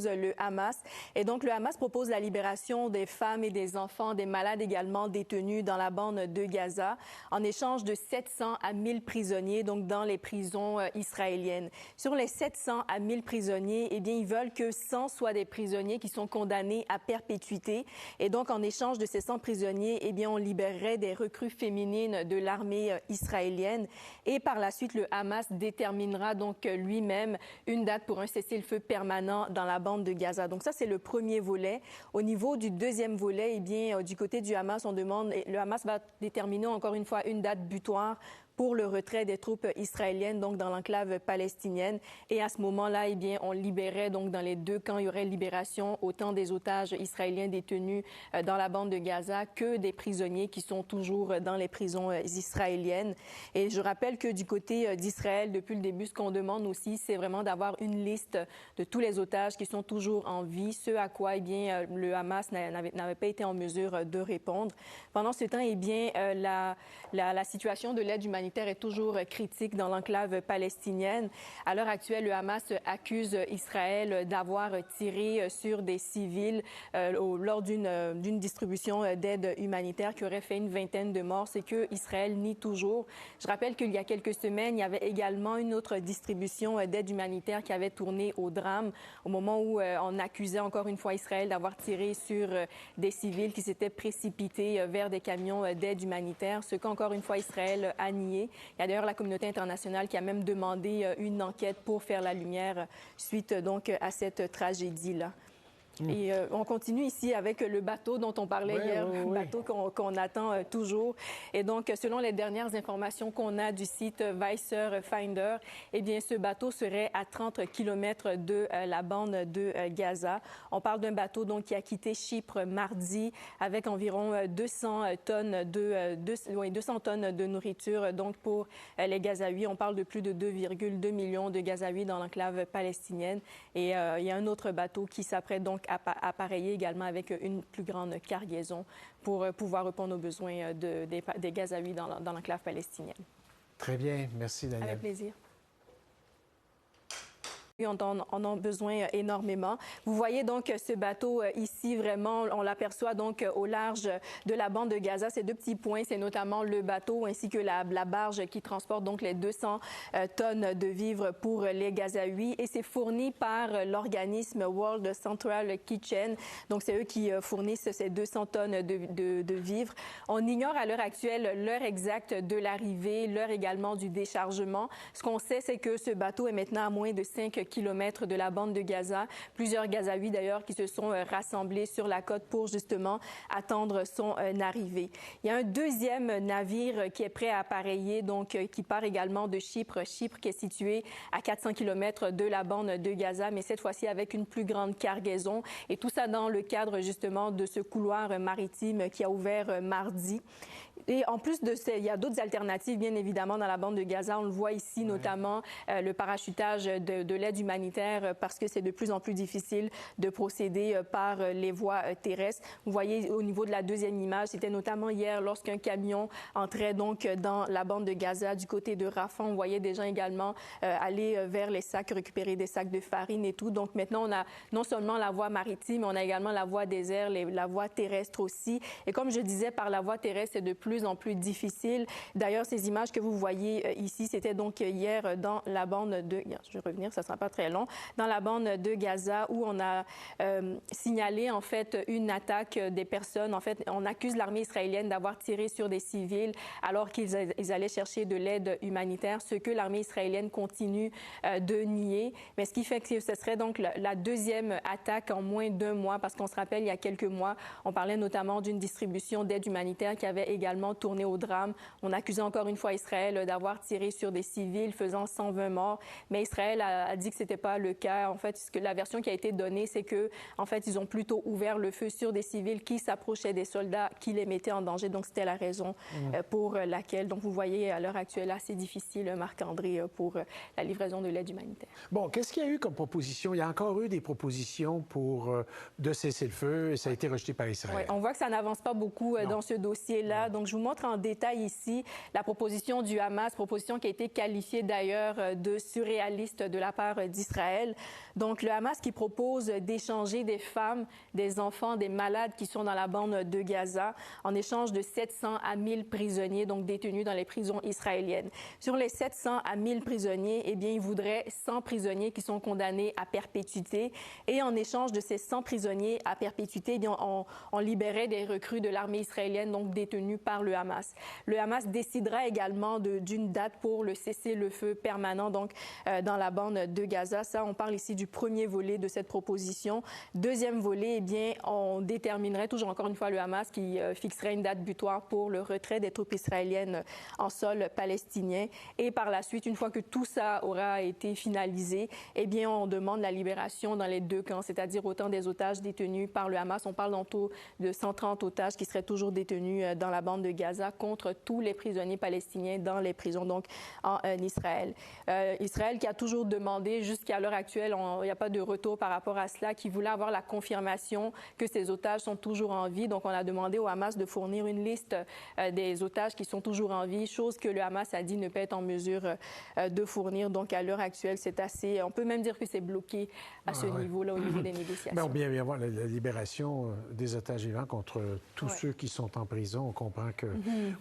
le Hamas. Et donc, le Hamas propose la libération des femmes et des enfants, des malades également détenus dans la bande de Gaza, en échange de 700 à 1000 prisonniers, donc dans les prisons israéliennes. Sur les 700 à 1000 prisonniers, eh bien, ils veulent que 100 soient des prisonniers qui sont condamnés à perpétuité. Et donc, en échange de ces 100 prisonniers, eh bien, on libérerait des recrues féminines de l'armée israélienne. Et par la suite, le Hamas déterminera donc lui-même une date pour un cessez-le-feu permanent dans la bande de Gaza. Donc ça, c'est le premier volet. Au niveau du deuxième volet, eh bien, du côté du Hamas, le Hamas va déterminer encore une fois une date butoir pour le retrait des troupes israéliennes, donc dans l'enclave palestinienne. Et à ce moment-là, eh bien, on libérait, donc dans les deux camps, il y aurait libération autant des otages israéliens détenus dans la bande de Gaza que des prisonniers qui sont toujours dans les prisons israéliennes. Et je rappelle que du côté d'Israël, depuis le début, ce qu'on demande aussi, c'est vraiment d'avoir une liste de tous les otages qui sont toujours en vie, ce à quoi, eh bien, le Hamas n'avait pas été en mesure de répondre. Pendant ce temps, eh bien, la situation de l'aide humanitaire est toujours critique dans l'enclave palestinienne. À l'heure actuelle, le Hamas accuse Israël d'avoir tiré sur des civils lors d'une distribution d'aide humanitaire qui aurait fait une vingtaine de morts. C'est que Israël nie toujours. Je rappelle qu'il y a quelques semaines, il y avait également une autre distribution d'aide humanitaire qui avait tourné au drame au moment où on accusait encore une fois Israël d'avoir tiré sur des civils qui s'étaient précipités vers des camions d'aide humanitaire, ce qu'encore une fois Israël a nié. Il y a d'ailleurs la communauté internationale qui a même demandé une enquête pour faire la lumière suite donc à cette tragédie-là. Et on continue ici avec le bateau dont on parlait hier, le bateau qu'on attend toujours. Et donc, selon les dernières informations qu'on a du site Weiser Finder, eh bien, ce bateau serait à 30 km de la bande de Gaza. On parle d'un bateau donc qui a quitté Chypre mardi avec environ 200 tonnes de nourriture donc pour les Gazaouis. On parle de plus de 2,2 millions de Gazaouis dans l'enclave palestinienne. Et il y a un autre bateau qui s'apprête donc appareillé également avec une plus grande cargaison pour pouvoir répondre aux besoins des Gazaouis dans l'enclave palestinienne. Très bien. Merci, Danielle. Avec plaisir. On en a besoin énormément. Vous voyez donc ce bateau ici, vraiment, on l'aperçoit donc au large de la bande de Gaza. Ces deux petits points, c'est notamment le bateau ainsi que la barge qui transporte donc les 200 tonnes de vivres pour les Gazaouis. Et c'est fourni par l'organisme World Central Kitchen. Donc, c'est eux qui fournissent ces 200 tonnes de vivres. On ignore à l'heure actuelle l'heure exacte de l'arrivée, l'heure également du déchargement. Ce qu'on sait, c'est que ce bateau est maintenant à moins de 5 kilomètres de la bande de Gaza. Plusieurs Gazaouis, d'ailleurs, qui se sont rassemblés sur la côte pour justement attendre son arrivée. Il y a un deuxième navire qui est prêt à appareiller, donc qui part également de Chypre. Chypre qui est situé à 400 kilomètres de la bande de Gaza, mais cette fois-ci avec une plus grande cargaison. Et tout ça dans le cadre justement de ce couloir maritime qui a ouvert mardi. Et en plus de ça, il y a d'autres alternatives, bien évidemment, dans la bande de Gaza. On le voit ici, notamment le parachutage de l'aide humanitaire, parce que c'est de plus en plus difficile de procéder par les voies terrestres. Vous voyez au niveau de la deuxième image, c'était notamment hier lorsqu'un camion entrait donc dans la bande de Gaza du côté de Rafah. On voyait des gens également aller vers les sacs, récupérer des sacs de farine et tout. Donc maintenant, on a non seulement la voie maritime, mais on a également la voie des airs, la voie terrestre aussi. Et comme je disais, par la voie terrestre, c'est de plus en plus difficile. D'ailleurs, ces images que vous voyez ici, c'était donc hier dans la bande de... Je vais revenir, ça ne sera pas très long. Dans la bande de Gaza où on a signalé en fait une attaque des personnes. En fait, on accuse l'armée israélienne d'avoir tiré sur des civils alors qu'ils allaient chercher de l'aide humanitaire, ce que l'armée israélienne continue de nier. Mais ce qui fait que ce serait donc la deuxième attaque en moins d'un mois, parce qu'on se rappelle, il y a quelques mois, on parlait notamment d'une distribution d'aide humanitaire qui avait également tourné au drame. On accusait encore une fois Israël d'avoir tiré sur des civils, faisant 120 morts. Mais Israël a dit que c'était pas le cas. En fait, la version qui a été donnée, c'est que, en fait, ils ont plutôt ouvert le feu sur des civils qui s'approchaient des soldats, qui les mettaient en danger. Donc, c'était la raison pour laquelle. Donc, vous voyez, à l'heure actuelle, assez difficile, Marc-André, pour la livraison de l'aide humanitaire. Bon, qu'est-ce qu'il y a eu comme proposition? Il y a encore eu des propositions pour de cesser le feu et ça a été rejeté par Israël. Oui, on voit que ça n'avance pas beaucoup dans ce dossier-là. Donc, je vous montre en détail ici la proposition du Hamas, proposition qui a été qualifiée d'ailleurs de surréaliste de la part d'Israël. Donc, le Hamas qui propose d'échanger des femmes, des enfants, des malades qui sont dans la bande de Gaza en échange de 700 à 1000 prisonniers, donc détenus dans les prisons israéliennes. Sur les 700 à 1000 prisonniers, eh bien, ils voudraient 100 prisonniers qui sont condamnés à perpétuité. Et en échange de ces 100 prisonniers à perpétuité, eh bien, on libérait des recrues de l'armée israélienne, donc détenues par le Hamas. Le Hamas décidera également d'une date pour le cessez-le-feu permanent, donc dans la bande de Gaza. Ça, on parle ici du premier volet de cette proposition. Deuxième volet, eh bien, on déterminerait, toujours encore une fois, le Hamas qui fixerait une date butoir pour le retrait des troupes israéliennes en sol palestinien. Et par la suite, une fois que tout ça aura été finalisé, eh bien, on demande la libération dans les deux camps, c'est-à-dire autant des otages détenus par le Hamas. On parle en tout de 130 otages qui seraient toujours détenus dans la bande de Gaza contre tous les prisonniers palestiniens dans les prisons, donc en Israël. Israël qui a toujours demandé, jusqu'à l'heure actuelle, il n'y a pas de retour par rapport à cela, qui voulait avoir la confirmation que ces otages sont toujours en vie. Donc, on a demandé au Hamas de fournir une liste des otages qui sont toujours en vie, chose que le Hamas a dit ne peut être en mesure de fournir. Donc, à l'heure actuelle, c'est assez... On peut même dire que c'est bloqué à ce niveau-là, au niveau des négociations. Mais on bien avoir la libération des otages vivants contre tous ceux qui sont en prison. On comprend que,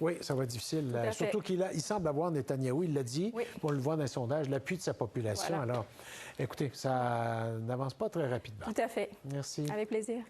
oui, ça va être difficile. Surtout qu'il semble avoir, Netanyahou, il l'a dit, on le voit dans les sondages, l'appui de sa population. Voilà. Alors, écoutez, ça n'avance pas très rapidement. Tout à fait. Merci. Avec plaisir.